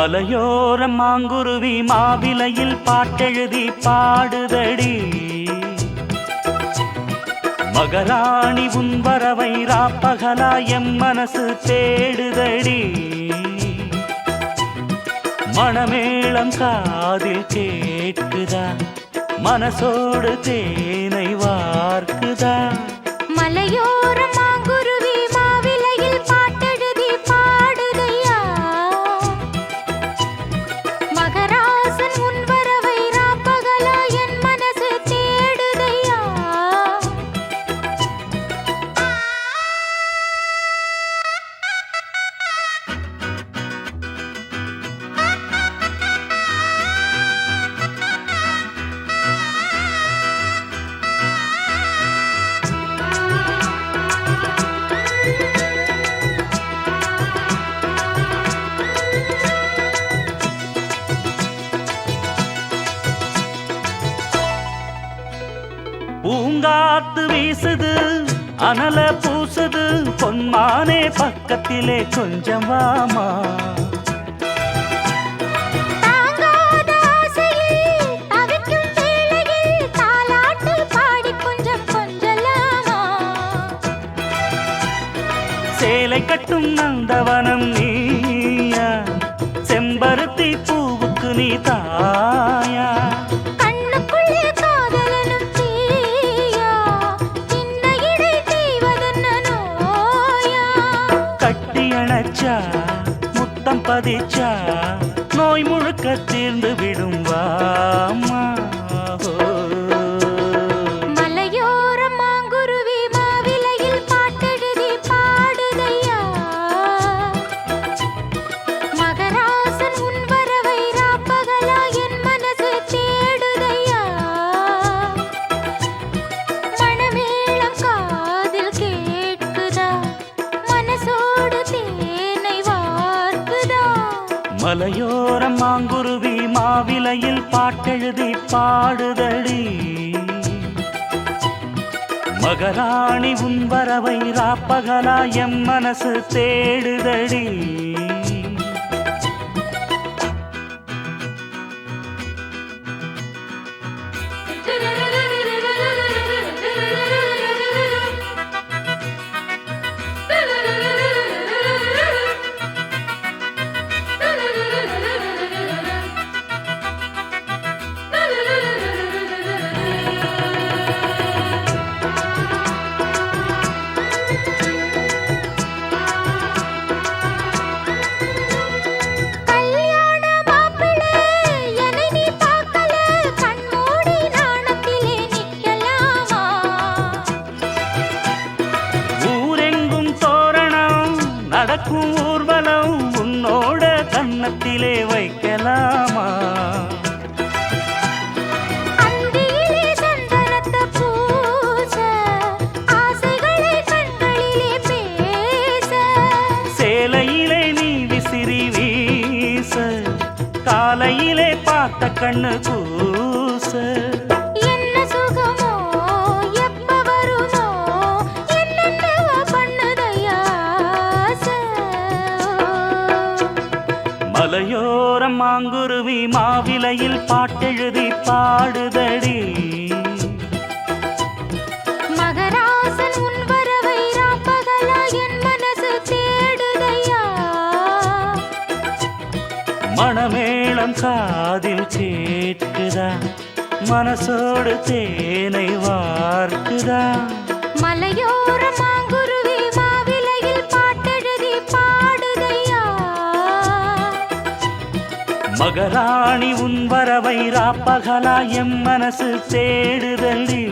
மலையோர மாங்குருவி மாவிலையில் பாட்டெழுதி பாடுதடி. மகராணி உன் வரவை ராப்பகலா எம் மனசு தேடுதடி. மணமேளம் காதில் கேட்குதா, மனசோடு தேனை வார்க்குதா. மலையோர மாங்குருவி மாவிலையில் பாட்டெழுதி பாடுதையா. மகராசன் உன் வரவை ராப்பகலா என் மனசு தேடுதையா. பூங்காத்து வீசுது, அனல பூசுது, பொன்மானே பக்கத்திலே கொஞ்சம் வாமா. தாங்காத ஆசையில் தவிக்கும் வேளையில் தாலாட்டு பாடி கொஞ்சம் கொஞ்சலாமா. சேலை கட்டும் நந்தவனம் நீயா, செம்பருத்தி பூவுக்கு நீ தாயா. கண்ணுக்குள்ளே காதலனும் தீயா, சின்ன இடை தீவதென்ன நோயா. கட்டி அணைச்சா முத்தம் பதிச்சா நோய் முழுக்க தீர்ந்து விடும் வாமா. மலையோர மாங்குருவி மாவிலையில் பாட்டெழுதி பாடுதையா. மகராசன் உன் வரவை ராப்பகலா என் மனசு தேடுதையா. மணமேளம் காதில் கேட்குதா, மனசோடு தேனை வார்க்குதா. மலையோர மாங்குருவி மாவிலையில் பாட்டெழுதி பாடுதடி. மகராணி உன் வரவை ராப்பகலா எம் மனசு தேடுதடி. கல்யாண மாப்பிள்ளை என்னை நீ பார்க்கல, கண்மூடி நாணத்திலே நிக்கலாமா. ஊரெங்கும் தோரணம் நடக்கும் ஊர்வலம் உன்னோட கன்னத்திலே வைக்கலாமா. அந்தியிலே சந்தனத்தை பூச, ஆசைகளை கண்களிலே பேச. சேலையிலே நீ விசிறி வீச, காலையிலே பார்த்த கண்ணு கூச. என்ன சுகமோ எப்ப வருமோ, என்னென்னவோ பண்ணுதையா ஆசை. மலையோர மாங்குருவி மாவிலையில் பாட்டெழுதி பாடுதடி. மகராசன் உன் வரவை ராப்பகலா என் மனசு தேடுதையா. மணமேளம் காதில் கேட்குதா, மனசோடு தேனை வார்க்குதா. மலையோர மாங்குருவி மாவிலையில் பாட்டெழுதி பாடுதையா. மகராணி உன் வரவை ராப்பகலா எம் மனசு தேடுதடி.